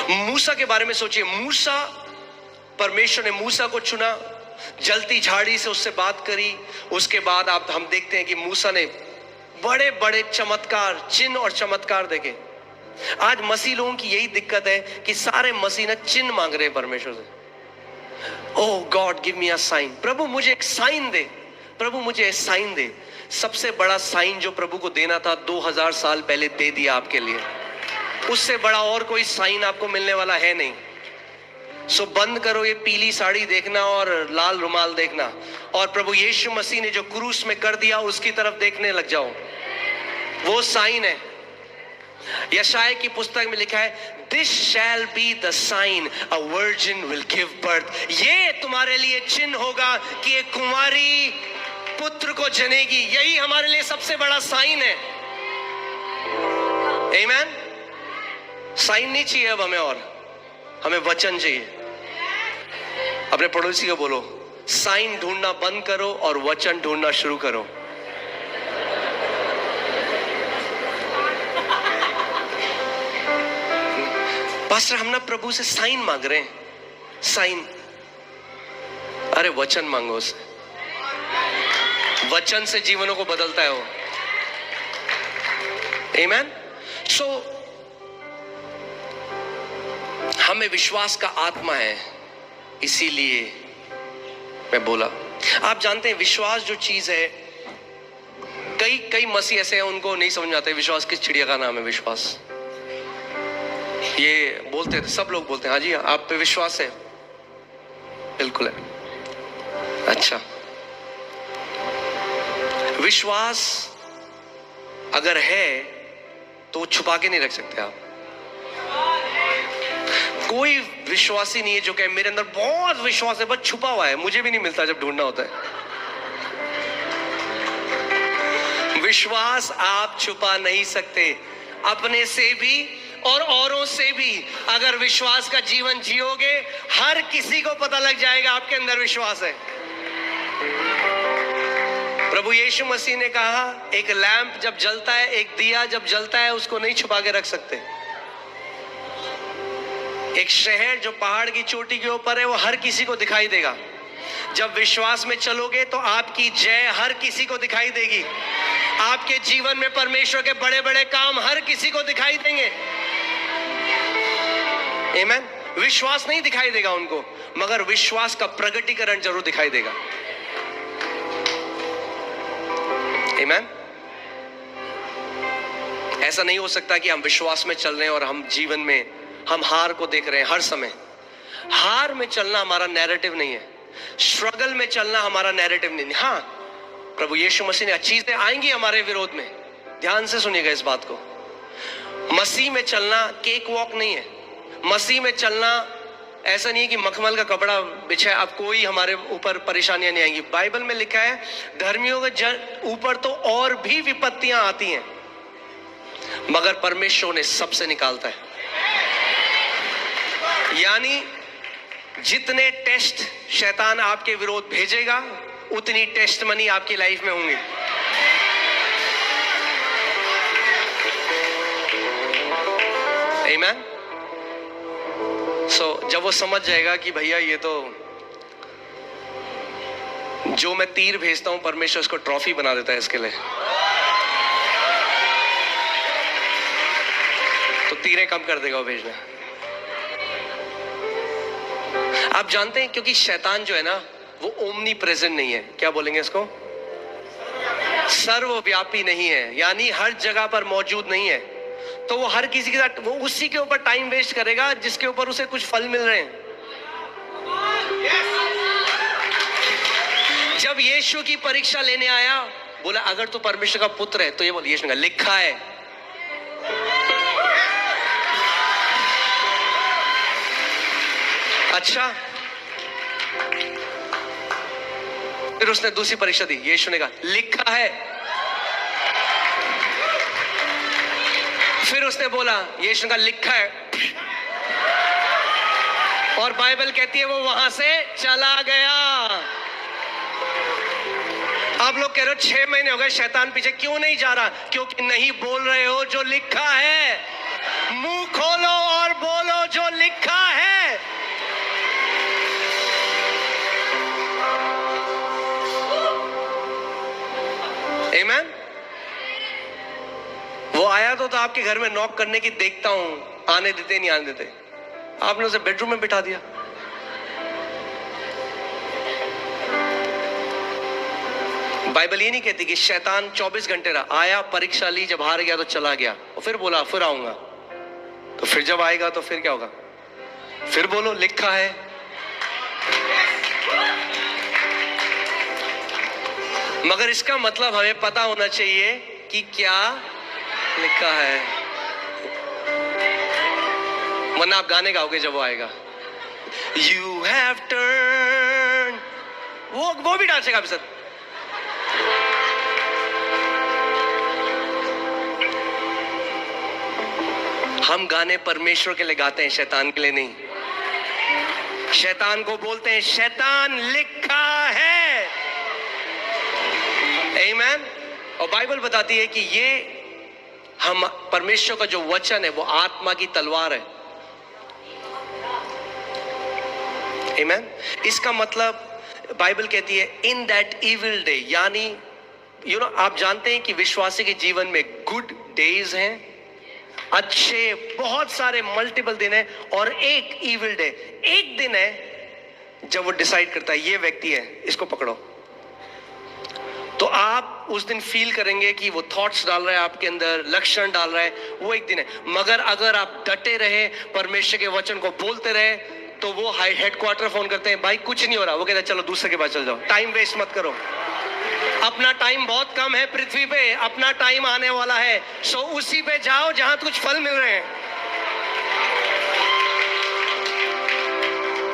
मूसा के बारे में सोचिए। मूसा, परमेश्वर ने मूसा को चुना, जलती झाड़ी से उससे बात करी। उसके बाद हम देखते हैं कि मूसा ने बड़े बड़े चमत्कार, चिन्ह और चमत्कार देखे। आज मसीह लोगों की यही दिक्कत है कि सारे मसीह ना चिन्ह मांग रहे हैं परमेश्वर से। Oh God give me a sign, प्रभु मुझे एक साइन दे, प्रभु मुझे एक साइन दे। सबसे बड़ा साइन जो प्रभु को देना था 2000 साल पहले दे दिया आपके लिए। उससे बड़ा और कोई साइन आपको मिलने वाला है नहीं। सो बंद करो ये पीली साड़ी देखना और लाल रुमाल देखना, और प्रभु यीशु मसीह ने जो क्रूस में कर दिया उसकी तरफ देखने लग जाओ। वो साइन है। यशाया की पुस्तक में लिखा है, this shall be the sign, a virgin will give birth. ये तुम्हारे लिए चिन्ह होगा कि एक कुंवारी पुत्र को जनेगी। यही हमारे लिए सबसे बड़ा साइन है। आमीन। साइन नहीं चाहिए अब हमें, और हमें वचन चाहिए। अपने पड़ोसी को बोलो, साइन ढूंढना बंद करो और वचन ढूंढना शुरू करो। पास्टर हम ना प्रभु से साइन मांग रहे हैं। साइन, अरे वचन मांगो उससे। वचन से जीवनों को बदलता है वो। आमीन। सो हमें विश्वास का आत्मा है, इसीलिए मैं बोला। आप जानते हैं विश्वास जो चीज है, कई मसीह ऐसे हैं उनको नहीं समझ में आता है विश्वास किस चिड़िया का नाम है। विश्वास ये बोलते हैं, सब लोग बोलते हैं हाँ जी आप पे विश्वास है, बिल्कुल है। अच्छा, विश्वास अगर है तो छुपा के नहीं रख सकते आप। कोई विश्वासी नहीं है जो कहे मेरे अंदर बहुत विश्वास है, बस छुपा हुआ है, मुझे भी नहीं मिलता जब ढूंढना होता है। विश्वास आप छुपा नहीं सकते, अपने से भी और औरों से भी। अगर विश्वास का जीवन जियोगे, हर किसी को पता लग जाएगा आपके अंदर विश्वास है। प्रभु यीशु मसीह ने कहा, एक लैंप जब जलता है, एक दिया जब जलता है, उसको नहीं छुपा के रख सकते। एक शहर जो पहाड़ की चोटी के ऊपर है, वो हर किसी को दिखाई देगा। जब विश्वास में चलोगे तो आपकी जय हर किसी को दिखाई देगी। आपके जीवन में परमेश्वर के बड़े बड़े काम हर किसी को दिखाई देंगे। आमीन। विश्वास नहीं दिखाई देगा उनको, मगर विश्वास का प्रगटीकरण जरूर दिखाई देगा। आमीन। ऐसा नहीं हो सकता कि हम विश्वास में चल रहे हैं और हम जीवन में हम हार को देख रहे हैं हर समय। हार में चलना हमारा नैरेटिव नहीं है, स्ट्रगल में चलना हमारा नैरेटिव नहीं है। हाँ, प्रभु यीशु मसीह ने चीजें आएंगी हमारे विरोध में, ध्यान से सुनिएगा इस बात को। मसीह में चलना केक वॉक नहीं है। मसीह में चलना ऐसा नहीं है कि मखमल का कपड़ा बिछा है, अब कोई हमारे ऊपर परेशानियां नहीं आएंगी। बाइबल में लिखा है, धर्मियों के ऊपर तो और भी विपत्तियां आती हैं, मगर परमेश्वर ने सबसे निकालता है। यानी जितने टेस्ट शैतान आपके विरोध भेजेगा, उतनी टेस्ट मनी आपकी लाइफ में होंगी। आमीन। सो जब वो समझ जाएगा कि भैया ये तो जो मैं तीर भेजता हूं, परमेश्वर उसको ट्रॉफी बना देता है इसके लिए, तो तीरें कम कर देगा वो भेजना। आप जानते हैं, क्योंकि शैतान जो है ना, वो ओमनी प्रेजेंट नहीं है। क्या बोलेंगे इसको? सर्वव्यापी नहीं है, यानी हर जगह पर मौजूद नहीं है। तो वो हर किसी के साथ, वो उसी के ऊपर टाइम वेस्ट करेगा जिसके ऊपर उसे कुछ फल मिल रहे हैं। जब यीशु की परीक्षा लेने आया, बोला अगर तू परमेश्वर का पुत्र है, तो ये बोल, यीशु ने कहा लिखा है। अच्छा, फिर उसने दूसरी परीक्षा दी, यीशु ने कहा लिखा है। फिर उसने बोला, यीशु ने कहा लिखा है, और बाइबल कहती है वो वहां से चला गया। आप लोग कह रहे हो 6 महीने हो गए शैतान पीछे क्यों नहीं जा रहा? क्योंकि नहीं बोल रहे हो जो लिखा है। मुंह खोलो और बोलो जो तो आपके घर में नॉक करने की देखता हूं, आने देते नहीं आने देते, आपने उसे बेडरूम में बिठा दिया। बाइबल ये नहीं कहती कि शैतान 24 घंटे रहा, आया, परीक्षा ली, जब हार गया तो चला गया, और फिर बोला फिर आऊंगा। तो फिर जब आएगा तो फिर क्या होगा? फिर बोलो लिखा है। मगर इसका मतलब हमें पता होना चाहिए कि क्या लिखा है, वरना आप गाने गाओगे जब वो आएगा। You have turned, वो भी डांसेगा आपके साथ। हम गाने परमेश्वर के लिए गाते हैं, शैतान के लिए नहीं। शैतान को बोलते हैं शैतान लिखा है। आमीन। और बाइबल बताती है कि ये हम परमेश्वर का जो वचन है वो आत्मा की तलवार है। आमीन। इसका मतलब बाइबल कहती है इन दैट इविल डे, यानी आप जानते हैं कि विश्वासी के जीवन में गुड डेज हैं, अच्छे बहुत सारे मल्टीपल दिन है, और एक इविल डे, एक दिन है जब वो डिसाइड करता है ये व्यक्ति है, इसको पकड़ो। तो आप उस दिन फील करेंगे कि वो थॉट्स डाल रहा है आपके अंदर, लक्षण डाल रहा है, वो एक दिन है। मगर अगर आप डटे रहे, परमेश्वर के वचन को बोलते रहे, तो वो हेडक्वार्टर फोन करते हैं, भाई कुछ नहीं हो रहा, वो कहते हैं चलो दूसरे के पास चल जाओ, टाइम वेस्ट मत करो, अपना टाइम बहुत कम है पृथ्वी पे, अपना टाइम आने वाला है, सो उसी पे जाओ जहां कुछ फल मिल रहे हैं।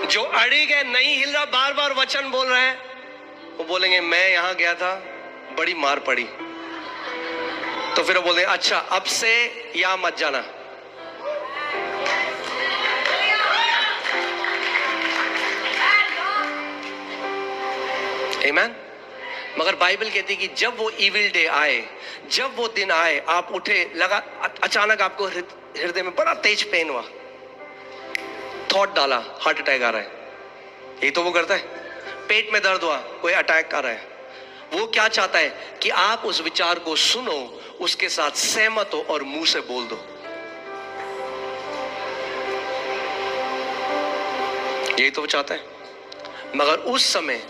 जो अड़ी गए, नहीं हिल रहा, बार बार वचन बोल रहे हैं, वो बोलेंगे मैं यहां गया था, बड़ी मार पड़ी। तो फिर वो बोलेंगे अच्छा अब से यहां मत जाना। आमीन। मगर बाइबल कहती है कि जब वो इविल डे आए, जब वो दिन आए, आप उठे, लगा अचानक आपको हृदय में बड़ा तेज पेन हुआ, थॉट डाला हार्ट अटैक आ रहा है, यही तो वो करता है। पेट में दर्द हुआ, कोई अटैक आ रहा है। वो क्या चाहता है कि आप उस विचार को सुनो, उसके साथ सहमत हो और मुंह से बोल दो। यही तो वो चाहता है। मगर उस समय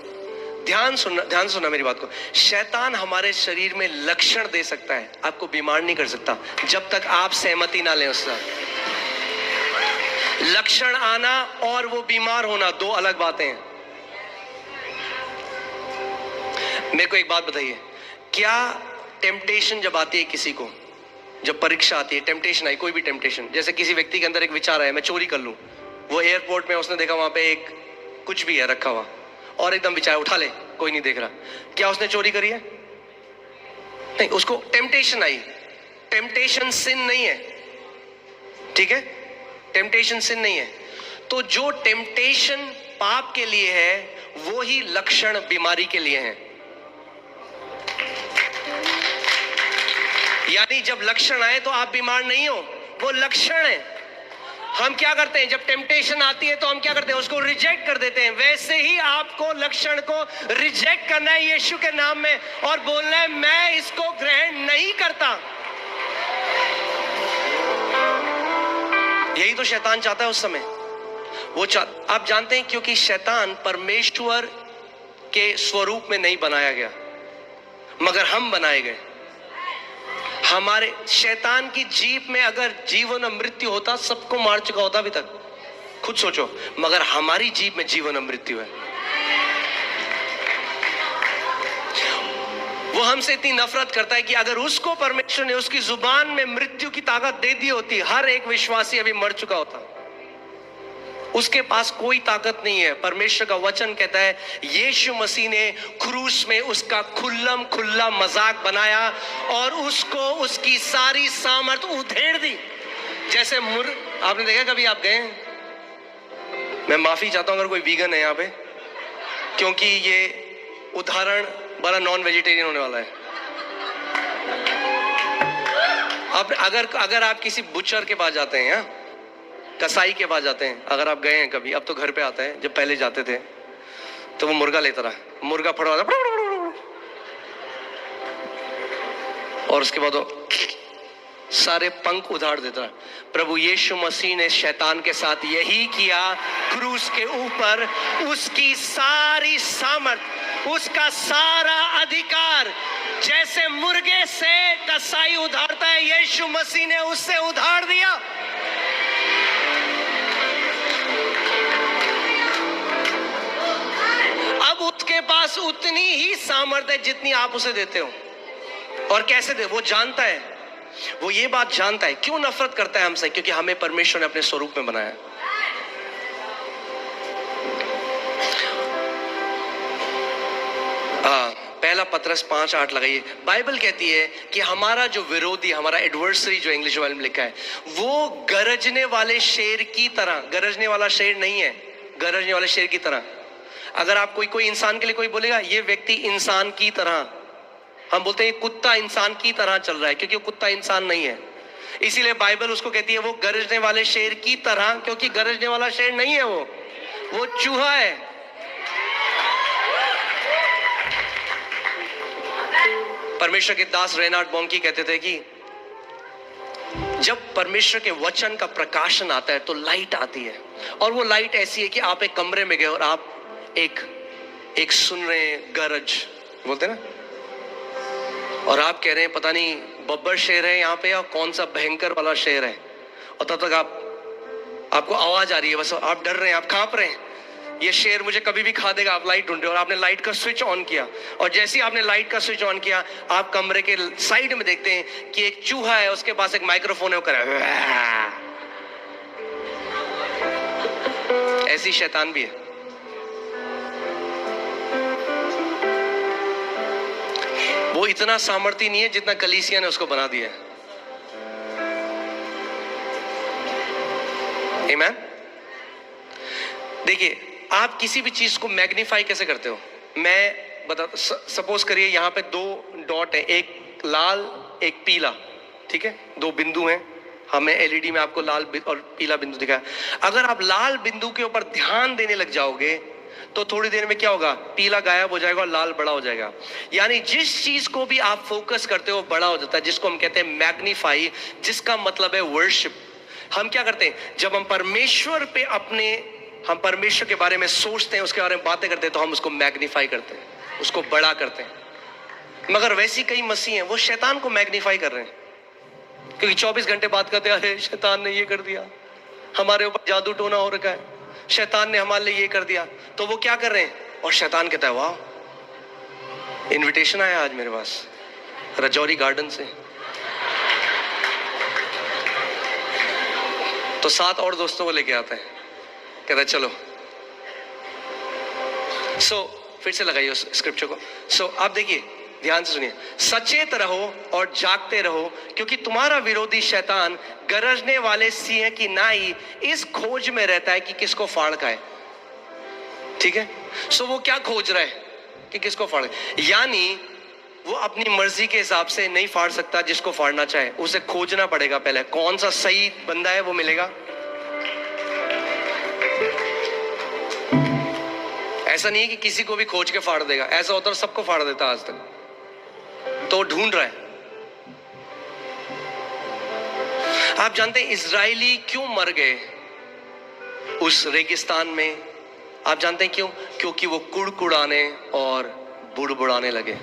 ध्यान सुनना मेरी बात को, शैतान हमारे शरीर में लक्षण दे सकता है, आपको बीमार नहीं कर सकता जब तक आप सहमति ना लें उससे। लक्षण आना और वो बीमार होना दो अलग बातें हैं। मेरे को एक बात बताइए, क्या टेम्पटेशन जब आती है किसी को, जब परीक्षा आती है, टेम्पटेशन आई, कोई भी टेम्पटेशन, जैसे किसी व्यक्ति के अंदर एक विचार है मैं चोरी कर लूं, वो एयरपोर्ट में उसने देखा वहां पे एक कुछ भी है रखा हुआ, और एकदम विचार उठा ले, कोई नहीं देख रहा, क्या उसने चोरी करी है? नहीं, उसको टेम्पटेशन आई। टेम्पटेशन सिन नहीं है, ठीक है, टेम्पटेशन सिन नहीं है। तो जो टेम्पटेशन पाप के लिए है, वो ही लक्षण बीमारी के लिए है। यानी जब लक्षण आए तो आप बीमार नहीं हो, वो लक्षण है। हम क्या करते हैं, जब टेम्पटेशन आती है तो हम क्या करते हैं, उसको रिजेक्ट कर देते हैं। वैसे ही आपको लक्षण को रिजेक्ट करना है यीशु के नाम में, और बोलना है मैं इसको ग्रहण नहीं करता। यही तो शैतान चाहता है उस समय। आप जानते हैं, क्योंकि शैतान परमेश्वर के स्वरूप में नहीं बनाया गया, मगर हम बनाए गए। हमारे शैतान की जीभ में अगर जीवन और मृत्यु होता, सबको मार चुका होता अभी तक, खुद सोचो। मगर हमारी जीभ में जीवन और मृत्यु है। वो हमसे इतनी नफरत करता है कि अगर उसको परमेश्वर ने उसकी जुबान में मृत्यु की ताकत दे दी होती, हर एक विश्वासी अभी मर चुका होता। उसके पास कोई ताकत नहीं है। परमेश्वर का वचन कहता है यीशु मसीह ने क्रूस में उसका खुल्लम खुल्ला मजाक बनाया और उसको उसकी सारी सामर्थ उधेड़ दी। जैसे आपने देखा कभी, आप गए, मैं माफी चाहता हूं अगर कोई वीगन है यहाँ पे, क्योंकि ये उदाहरण बड़ा नॉन वेजिटेरियन होने वाला है। अब अगर आप किसी बुचर के पास जाते हैं, कसाई के पास जाते हैं, अगर आप गए हैं कभी, अब तो घर पे आता है, जब पहले जाते थे तो वो मुर्गा लेता रहा, मुर्गा फड़वा और उसके बाद वो सारे पंख उधार देता। प्रभु यीशु मसीह ने शैतान के साथ यही किया क्रूस के ऊपर। उसकी सारी सामर्थ, उसका सारा अधिकार, जैसे मुर्गे से कसाई उधारता है, यीशु मसीह ने उससे उधार दिया। अब उसके पास उतनी ही सामर्थ्य है जितनी आप उसे देते हो। और कैसे दे, वो जानता है, वो ये बात जानता है। क्यों नफरत करता है हमसे? क्योंकि हमें परमेश्वर ने अपने स्वरूप में बनाया। पहला पत्रस 5:8 लगाइए। बाइबल कहती है कि हमारा जो विरोधी, हमारा एडवर्सरी, जो इंग्लिश वाले में लिखा है, वो गरजने वाले शेर की तरह, गरजने वाला शेर नहीं है, गरजने वाले शेर की तरह। अगर आप कोई इंसान के लिए कोई बोलेगा ये व्यक्ति इंसान की तरह, हम बोलते हैं कुत्ता इंसान की तरह चल रहा है, क्योंकि वो कुत्ता इंसान नहीं है। इसीलिए बाइबल उसको कहती है वो गरजने वाले शेर की तरह, क्योंकि गरजने वाला शेर नहीं है, वो चूहा है। परमेश्वर के दास रेनार्ड बॉन्की कहते थे कि जब परमेश्वर के वचन का प्रकाशन आता है तो लाइट आती है। और वो लाइट ऐसी है कि आप एक कमरे में गए और आप एक सुन रहे हैं गरज, बोलते ना, और आप कह रहे हैं पता नहीं बब्बर शेर है यहाँ पे या कौन सा भयंकर वाला शेर है, और तब तक आपको आवाज आ रही है, बस आप डर रहे हैं, आप कांप रहे हैं, ये शेर मुझे कभी भी खा देगा। आप लाइट ढूंढ रहे हो और आपने लाइट का स्विच ऑन किया, और जैसे ही आपने लाइट का स्विच ऑन किया, आप कमरे के साइड में देखते हैं कि एक चूहा है, उसके पास एक माइक्रोफोन है, वो कर रहा है। ऐसी शैतान भी है। वो इतना सामर्थ्य नहीं है जितना कलीसिया ने उसको बना दिया है। आमीन। देखिए, आप किसी भी चीज को मैग्नीफाई कैसे करते हो? मैं बता, सपोज करिए यहाँ पे 2 डॉट है, एक लाल एक पीला, ठीक है, 2 बिंदु हैं। हमें एलईडी में आपको लाल और पीला बिंदु दिखा। अगर आप लाल बिंदु के ऊपर ध्यान देने लग जाओगे तो थोड़ी देर में क्या होगा? पीला गायब हो जाएगा और लाल बड़ा हो जाएगा। यानी जिस चीज को भी आप फोकस करते हो बड़ा हो जाता है, जिसको हम कहते हैं मैग्नीफाई, जिसका मतलब है वर्शिप। हम क्या करते हैं? जब हम परमेश्वर पे हम परमेश्वर के बारे में सोचते हैं, उसके बारे में बातें करते हैं, तो हम उसको मैग्नीफाई करते हैं, उसको बड़ा करते हैं। मगर वैसी कई मसीह हैं, वो शैतान को मैग्नीफाई कर रहे हैं, क्योंकि 24 घंटे बात करते हैं, अरे शैतान ने ये कर दिया, हमारे ऊपर जादू टोना हो रखा है, शैतान ने हमारे लिए ये कर दिया। तो वो क्या कर रहे हैं? और शैतान कहता है वाह, इनविटेशन आया आज मेरे पास रजौरी गार्डन से, तो 7 और दोस्तों को लेके आता है, कहता है चलो। फिर से लगाइए उस स्क्रिप्चर को। आप देखिए, ध्यान से सुनिए। सचेत रहो और जागते रहो, क्योंकि तुम्हारा विरोधी शैतान गरजने वाले सिंह की नाई इस खोज में रहता है कि किसको फाड़ खाए। ठीक है? वो क्या खोज रहा है? कि किसको फाड़। यानी वो अपनी मर्जी के हिसाब से नहीं फाड़ सकता जिसको फाड़ना चाहे, उसे खोजना पड़ेगा पहले, कौन सा सही बंदा है वो मिलेगा। ऐसा नहीं है कि किसी को भी खोज के फाड़ देगा, ऐसा होता है सबको फाड़ देता आज तक। तो ढूंढ रहा है। आप जानते हैं इजरायली क्यों मर गए उस रेगिस्तान में? आप जानते हैं क्यों? क्योंकि वो कुड़कुड़ाने और बुड़बुड़ाने लगे।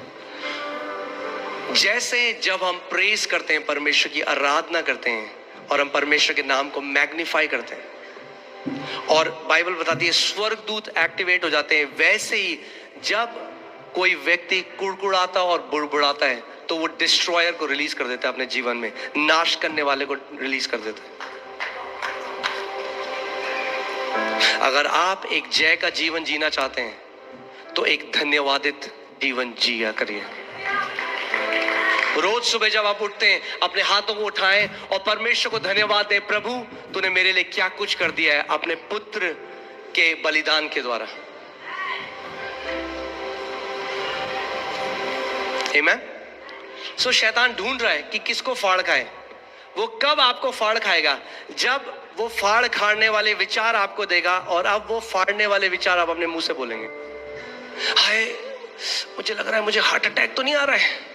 जैसे जब हम प्रेज करते हैं, परमेश्वर की आराधना करते हैं और हम परमेश्वर के नाम को मैग्नीफाई करते हैं, और बाइबल बताती है स्वर्गदूत एक्टिवेट हो जाते हैं, वैसे ही जब कोई व्यक्ति कुड़कुड़ाता और बुड़बुड़ाता है तो वो डिस्ट्रॉयर को रिलीज कर देता है अपने जीवन में, नाश करने वाले को रिलीज कर देता है। अगर आप एक जय का जीवन जीना चाहते हैं तो एक धन्यवादित जीवन जिया करिए। रोज सुबह जब आप उठते हैं, अपने हाथों को उठाएं और परमेश्वर को धन्यवाद दें। प्रभु, तूने मेरे लिए क्या कुछ कर दिया है अपने पुत्र के बलिदान के द्वारा। आमीन। शैतान ढूंढ रहा है कि किसको फाड़ खाए। वो कब आपको फाड़ खाएगा? जब वो फाड़ खाने वाले विचार आपको देगा, और अब वो फाड़ने वाले विचार आप अपने मुंह से बोलेंगे। हाय, मुझे लग रहा है मुझे हार्ट अटैक तो नहीं आ रहा है,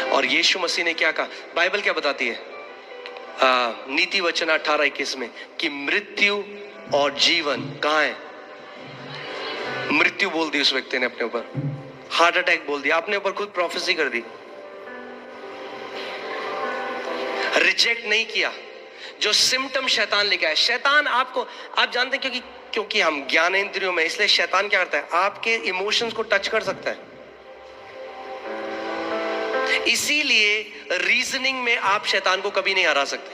और यीशु मसीह ने क्या कहा? बाइबल क्या बताती है? नीति वचन 18:21 में कि मृत्यु और जीवन कहाँ है? मृत्यु बोल दी उस व्यक्ति ने अपने ऊपर, हार्ट अटैक बोल दिया, अपने ऊपर खुद प्रोफेसी कर दी, रिजेक्ट नहीं किया। जो सिम्टम शैतान लेके आया, शैतान आपको, आप जानते हैं क्योंकि हम ज्ञानेंद्रियों में, इसलिए शैतान क्या करता है? आपके इमोशंस को टच कर सकता है। इसीलिए रीजनिंग में आप शैतान को कभी नहीं हरा सकते,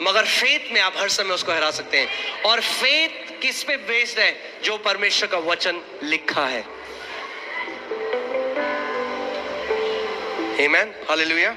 मगर फेथ में आप हर समय उसको हरा सकते हैं। और फेथ किस पे बेस्ड है? जो परमेश्वर का वचन लिखा है। आमेन, हालेलुया।